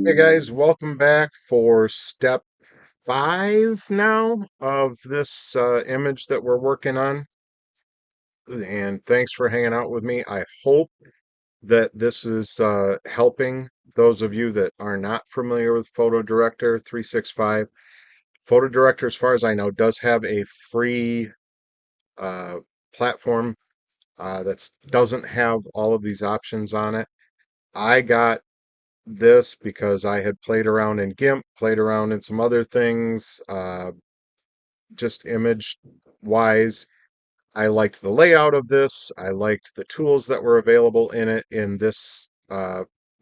Hey guys, welcome back for step 5 now of this image that we're working on. And thanks for hanging out with me. I hope that this is helping those of you that are not familiar with PhotoDirector 365. PhotoDirector, as far as I know, does have a free uh, platform that doesn't have all of these options on it. I got this because I had played around in GIMP, played around in some other things, just image wise. I liked the layout of this. I liked the tools that were available in it in this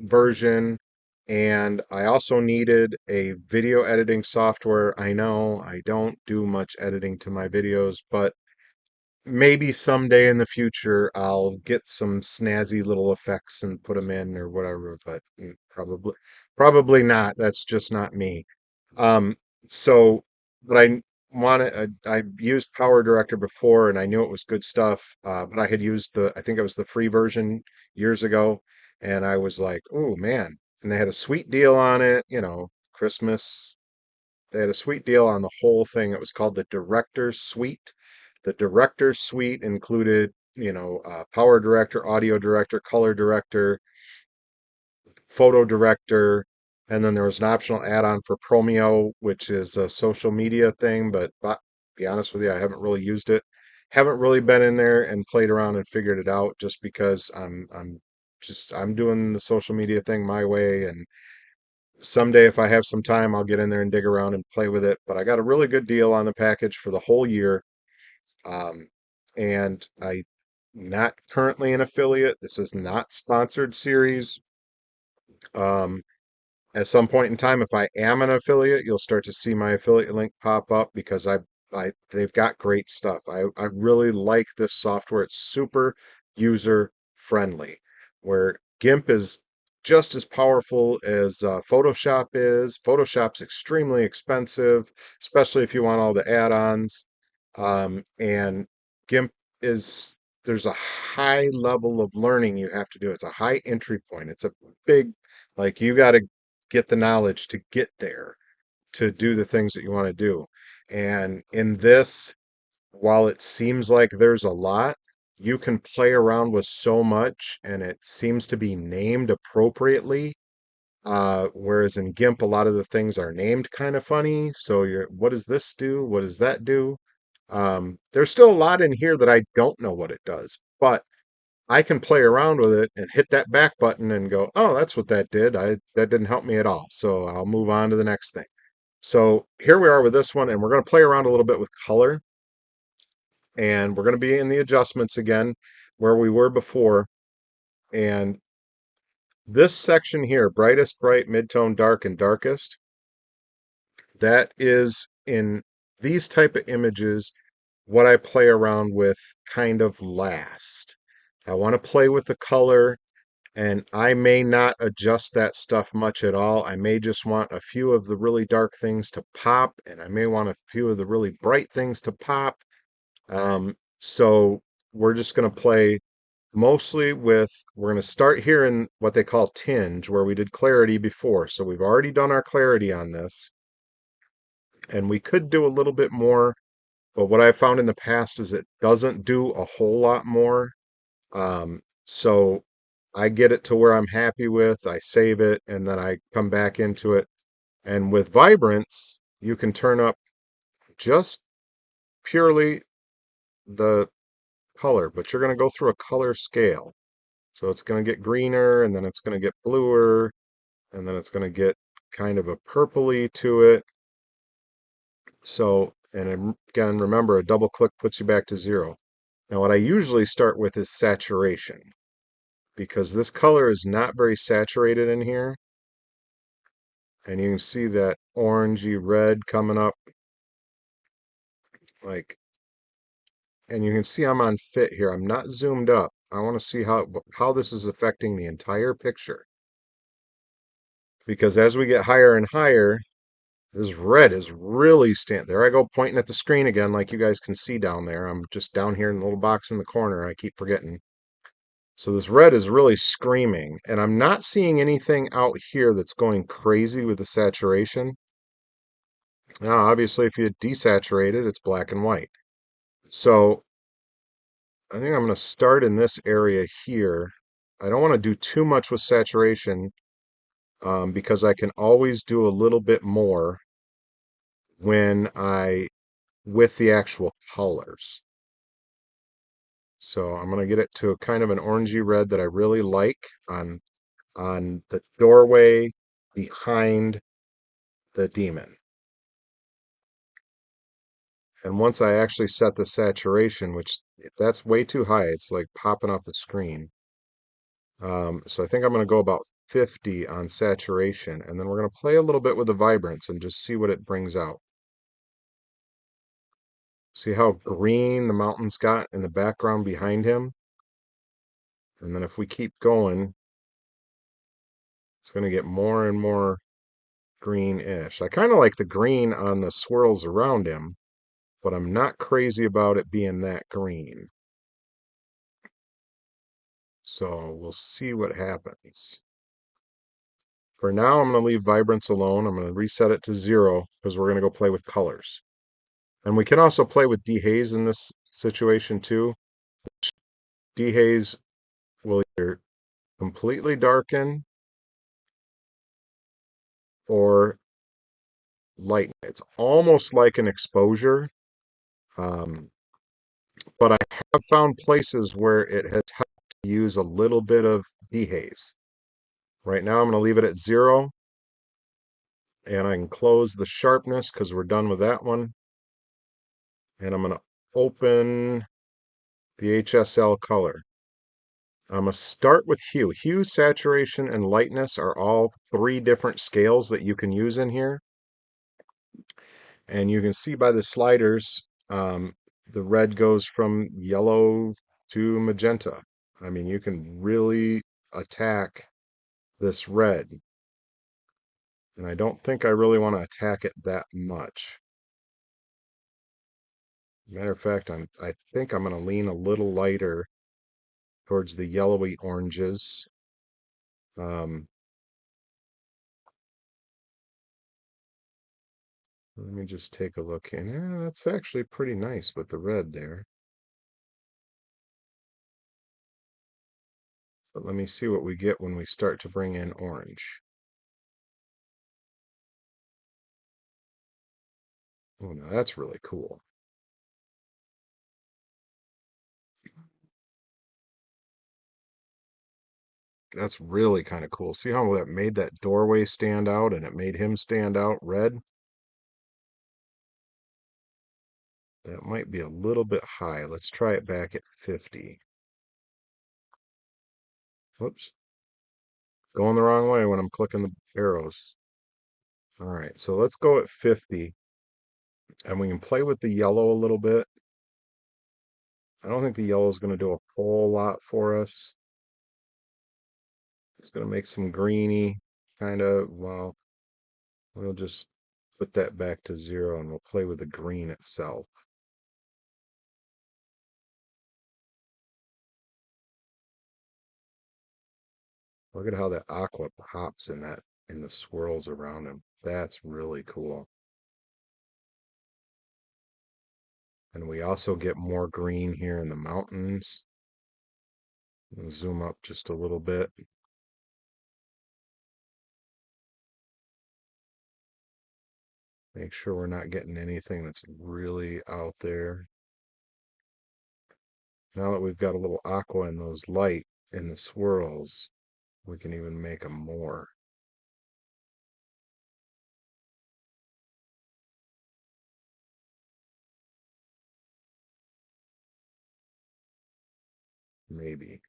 version. And I also needed a video editing software. I know I don't do much editing to my videos, but maybe someday in the future I'll get some snazzy little effects and put them in or whatever, but probably not. That's just not me. Um, so but I used Power Director before and I knew it was good stuff. But I had used I think it was the free version years ago, and I was like, oh man. And they had a sweet deal on it, Christmas. They had a sweet deal on the whole thing. It was called the Director's Suite. The Director's Suite included, Power Director, Audio Director, Color Director, Photo Director, and then there was an optional add-on for Promeo, which is a social media thing. But be honest with you, I haven't really used it. Haven't really been in there and played around and figured it out just because I'm doing the social media thing my way, and someday if I have some time, I'll get in there and dig around and play with it. But I got a really good deal on the package for the whole year. Um, and I not currently an affiliate. This is not sponsored series. Um, at some point in time, if I am an affiliate, you'll start to see my affiliate link pop up because they've got great stuff. I really like this software. It's super user friendly, where GIMP is just as powerful as Photoshop is. Photoshop's extremely expensive, especially if you want all the add-ons. And GIMP is there's a high level of learning you have to do. It's a high entry point. It's a big, like, you got to get the knowledge to get there to do the things that you want to do. And in this, while it seems like there's a lot, you can play around with so much and it seems to be named appropriately. Whereas in GIMP, a lot of the things are named kind of funny. So what does this do? What does that do? There's still a lot in here that I don't know what it does, but I can play around with it and hit that back button and go, oh, that's what that did. That didn't help me at all. So I'll move on to the next thing. So here we are with this one, and we're going to play around a little bit with color, and we're going to be in the adjustments again where we were before. And this section here, brightest, bright, midtone, dark, and darkest, that is in these type of images what I play around with kind of last. I want to play with the color, and I may not adjust that stuff much at all. I may just want a few of the really dark things to pop, and I may want a few of the really bright things to pop. So we're just going to play mostly we're going to start here in what they call tinge, where we did clarity before. So we've already done our clarity on this, and we could do a little bit more, but what I found in the past is it doesn't do a whole lot more. So I get it to where I'm happy with, I save it, and then I come back into it. And with vibrance, you can turn up just purely the color, but you're going to go through a color scale. So it's going to get greener, and then it's going to get bluer, and then it's going to get kind of a purpley to it. So, and again, remember, a double click puts you back to 0. Now, what I usually start with is saturation, because this color is not very saturated in here. And you can see that orangey red coming up, like, and you can see I'm on fit here. I'm not zoomed up. I want to see how this is affecting the entire picture, because as we get higher and higher, this red is really there. I go pointing at the screen again, like you guys can see down there. I'm just down here in the little box in the corner. I keep forgetting. So this red is really screaming, and I'm not seeing anything out here that's going crazy with the saturation. Now, obviously, if you desaturate it, it's black and white. So I think I'm going to start in this area here. I don't want to do too much with saturation because I can always do a little bit more with the actual colors. So I'm going to get it to a kind of an orangey red that I really like on the doorway behind the demon. And once I actually set the saturation, which that's way too high, it's like popping off the screen. So I think I'm going to go about 50 on saturation, and then we're going to play a little bit with the vibrance and just see what it brings out. See how green the mountains got in the background behind him? And then if we keep going, it's going to get more and more greenish. I kind of like the green on the swirls around him, but I'm not crazy about it being that green. So we'll see what happens. For now, I'm going to leave vibrance alone. I'm going to reset it to 0 because we're going to go play with colors. And we can also play with dehaze in this situation too. Dehaze will either completely darken or lighten. It's almost like an exposure, um, but I have found places where it has helped to use a little bit of dehaze. Right now, I'm going to leave it at 0, and I can close the sharpness because we're done with that one. And I'm going to open the HSL color. I'm going to start with hue. Hue, saturation, and lightness are all 3 different scales that you can use in here. And you can see by the sliders, the red goes from yellow to magenta. I mean, you can really attack this red. And I don't think I really want to attack it that much. Matter of fact, I think I'm going to lean a little lighter towards the yellowy oranges. Let me just take a look in. Yeah, that's actually pretty nice with the red there. But let me see what we get when we start to bring in orange. Oh, now that's really cool. That's really kind of cool. See how that made that doorway stand out and it made him stand out red? That might be a little bit high. Let's try it back at 50. Whoops. Going the wrong way when I'm clicking the arrows. All right, so let's go at 50. And we can play with the yellow a little bit. I don't think the yellow is going to do a whole lot for us. It's going to make some greeny kind of, well, we'll just put that back to 0 and we'll play with the green itself. Look at how that aqua pops in the swirls around him. That's really cool. And we also get more green here in the mountains. Zoom up just a little bit. Make sure we're not getting anything that's really out there. Now that we've got a little aqua in those light in the swirls, we can even make them more. Maybe.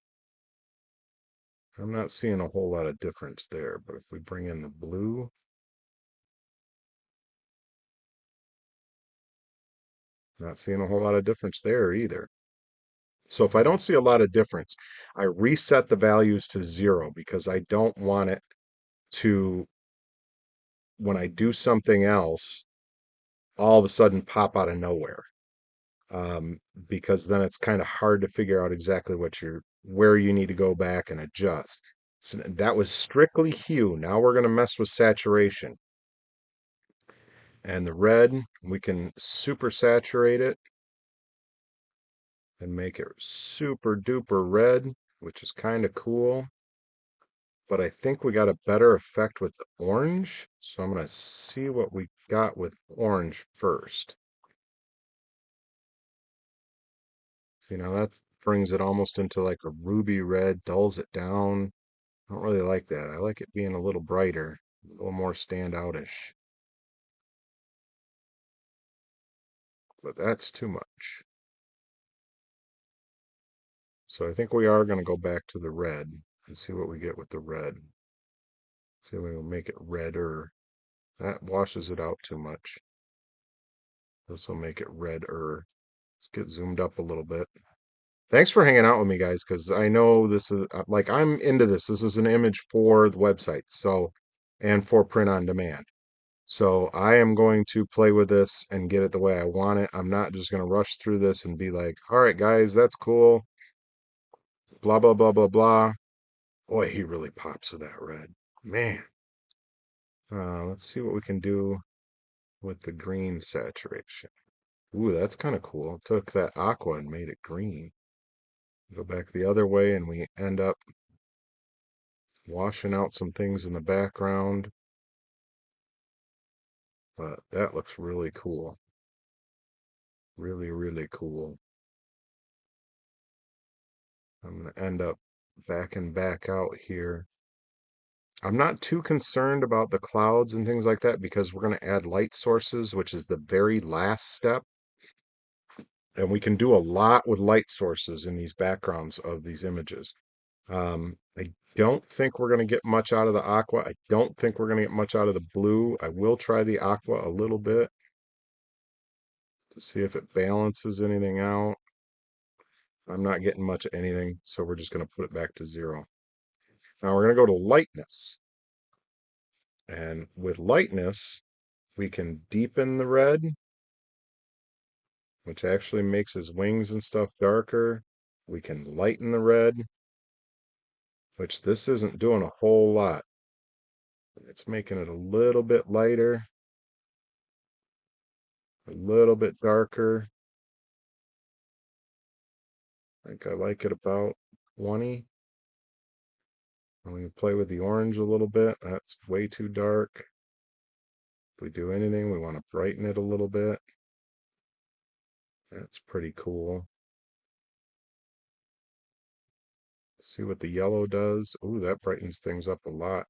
I'm not seeing a whole lot of difference there, but if we bring in the blue, not seeing a whole lot of difference there either. So if I don't see a lot of difference, I reset the values to 0 because I don't want it to, when I do something else, all of a sudden pop out of nowhere. Because then it's kind of hard to figure out exactly what where you need to go back and adjust. So that was strictly hue. Now we're going to mess with saturation. And the red, we can super saturate it and make it super duper red, which is kind of cool. But I think we got a better effect with the orange. So I'm going to see what we got with orange first. You know, that brings it almost into like a ruby red, dulls it down. I don't really like that. I like it being a little brighter, a little more standoutish. But that's too much. So I think we are going to go back to the red and see what we get with the red. See if we can make it redder. That washes it out too much. This will make it redder. Let's get zoomed up a little bit. Thanks for hanging out with me, guys, because I know this is like I'm into this. This is an image for the website, so and for print on demand. So I am going to play with this and get it the way I want it. I'm not just going to rush through this and be like, all right, guys, that's cool. Blah, blah, blah, blah, blah. Boy, he really pops with that red. Man. Let's see what we can do with the green saturation. Ooh, that's kind of cool. Took that aqua and made it green. Go back the other way and we end up washing out some things in the background. But that looks really cool. Really, really cool. I'm going to end up backing back out here. I'm not too concerned about the clouds and things like that because we're going to add light sources, which is the very last step. And we can do a lot with light sources in these backgrounds of these images. I don't think we're going to get much out of the aqua. I don't think we're going to get much out of the blue. I will try the aqua a little bit to see if it balances anything out. I'm not getting much of anything, so we're just going to put it back to 0. Now we're going to go to lightness. And with lightness, we can deepen the red, which actually makes his wings and stuff darker. We can lighten the red, which this isn't doing a whole lot. It's making it a little bit lighter, a little bit darker. I think I like it about 20. I'm going to play with the orange a little bit. That's way too dark. If we do anything, we want to brighten it a little bit. That's pretty cool. See what the yellow does. Ooh, that brightens things up a lot.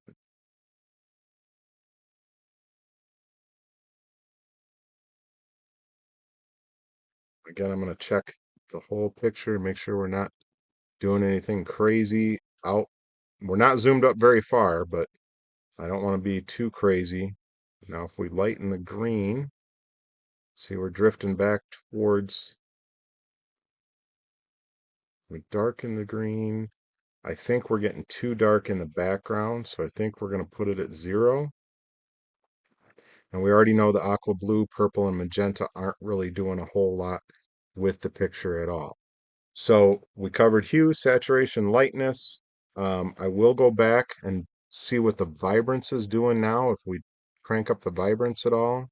Again, I'm going to check the whole picture, make sure we're not doing anything crazy out. We're not zoomed up very far, but I don't want to be too crazy. Now, if we lighten the green, see we're drifting back towards, we darken the green. I think we're getting too dark in the background, so I think we're going to put it at 0. And we already know the aqua blue, purple, and magenta aren't really doing a whole lot with the picture at all. So we covered hue, saturation, lightness. I will go back and see what the vibrance is doing now if we crank up the vibrance at all.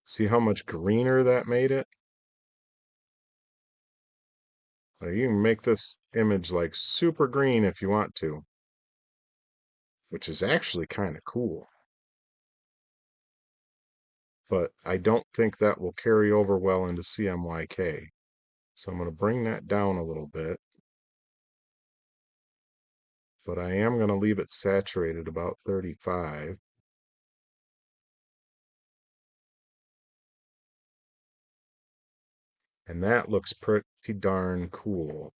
See how much greener that made it? You can make this image like super green if you want to, which is actually kind of cool. But I don't think that will carry over well into CMYK. So I'm going to bring that down a little bit. But I am going to leave it saturated about 35. And that looks pretty darn cool.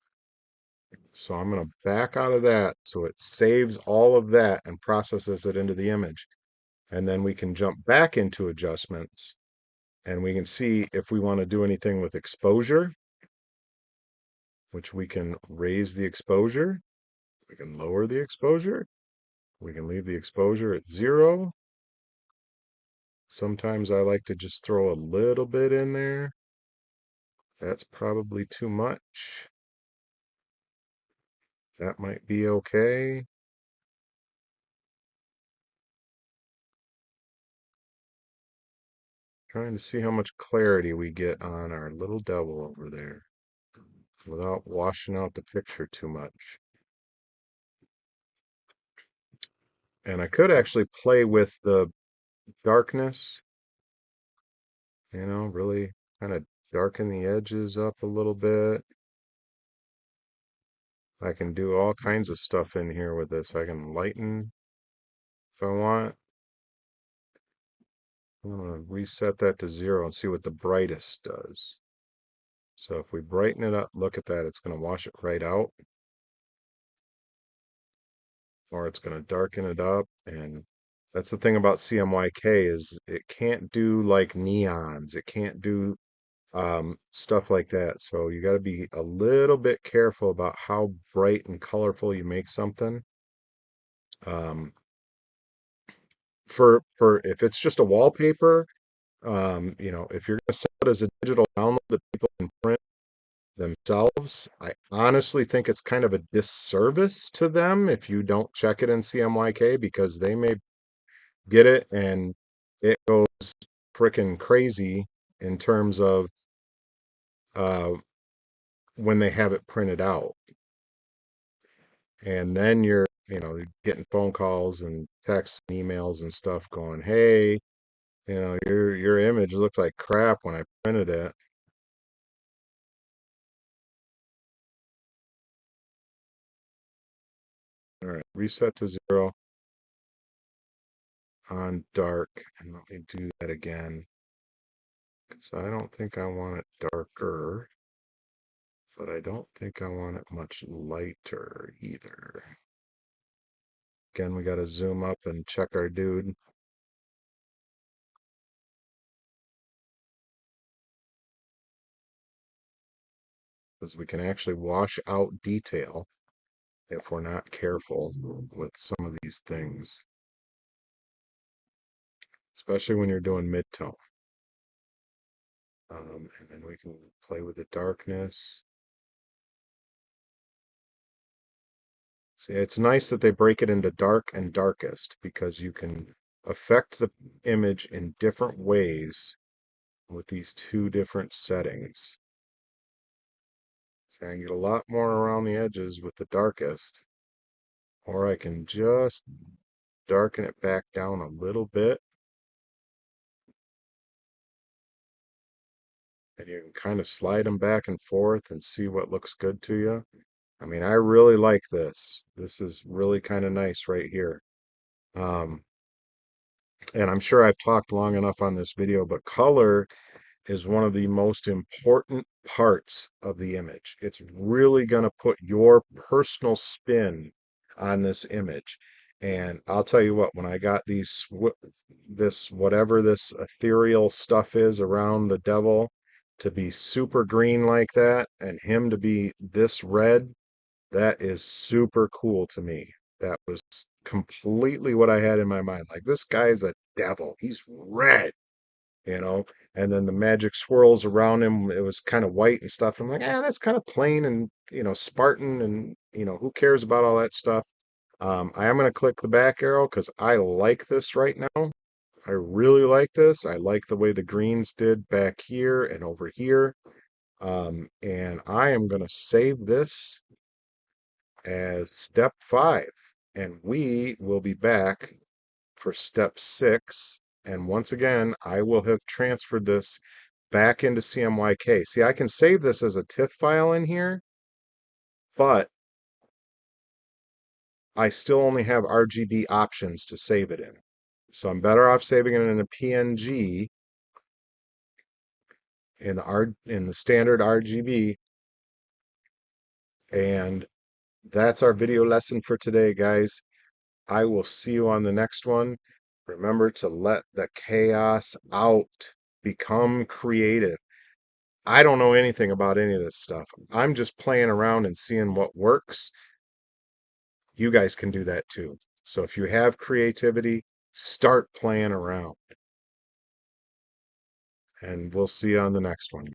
So I'm going to back out of that so it saves all of that and processes it into the image. And then we can jump back into adjustments and we can see if we want to do anything with exposure, which we can raise the exposure. We can lower the exposure. We can leave the exposure at 0. Sometimes I like to just throw a little bit in there. That's probably too much. That might be okay. Trying to see how much clarity we get on our little devil over there without washing out the picture too much. And I could actually play with the darkness, really kind of darken the edges up a little bit. I can do all kinds of stuff in here with this. I can lighten if I want. I'm going to reset that to 0 and see what the brightest does. So if we brighten it up, look at that, it's going to wash it right out. Or it's going to darken it up. And that's the thing about CMYK is it can't do like neons. It can't do stuff like that. So you got to be a little bit careful about how bright and colorful you make something. Um, for if it's just a wallpaper, if you're going to sell it as a digital download that people can print themselves, I honestly think it's kind of a disservice to them if you don't check it in CMYK because they may get it and it goes freaking crazy in terms of uh, when they have it printed out. And then you're getting phone calls and texts and emails and stuff going, hey, your image looked like crap when I printed it. All right, reset to 0 on dark. And let me do that again. Because I don't think I want it darker, but I don't think I want it much lighter either. Again, we got to zoom up and check our dude. Because we can actually wash out detail if we're not careful with some of these things, especially when you're doing mid-tone. And then we can play with the darkness. See, it's nice that they break it into dark and darkest because you can affect the image in different ways with these two different settings. So I can get a lot more around the edges with the darkest, or I can just darken it back down a little bit. And you can kind of slide them back and forth and see what looks good to you. I mean, I really like this. This is really kind of nice right here. Um, and I'm sure I've talked long enough on this video, but color is one of the most important parts of the image. It's really going to put your personal spin on this image. And I'll tell you what, when I got this whatever this ethereal stuff is around the devil to be super green like that and him to be this red, that is super cool to me. That was completely what I had in my mind. Like, this guy's a devil. He's red, you know? And then the magic swirls around him, it was kind of white and stuff. I'm like, that's kind of plain and, Spartan and, who cares about all that stuff? I am going to click the back arrow because I like this right now. I really like this. I like the way the greens did back here and over here. And I am going to save this as step 5. And we will be back for step 6. And once again, I will have transferred this back into CMYK. See, I can save this as a TIFF file in here, but I still only have RGB options to save it in. So I'm better off saving it in a PNG in the standard RGB. And that's our video lesson for today, guys. I will see you on the next one. Remember to let the chaos out. Become creative. I don't know anything about any of this stuff. I'm just playing around and seeing what works. You guys can do that too. So if you have creativity, start playing around. And we'll see you on the next one.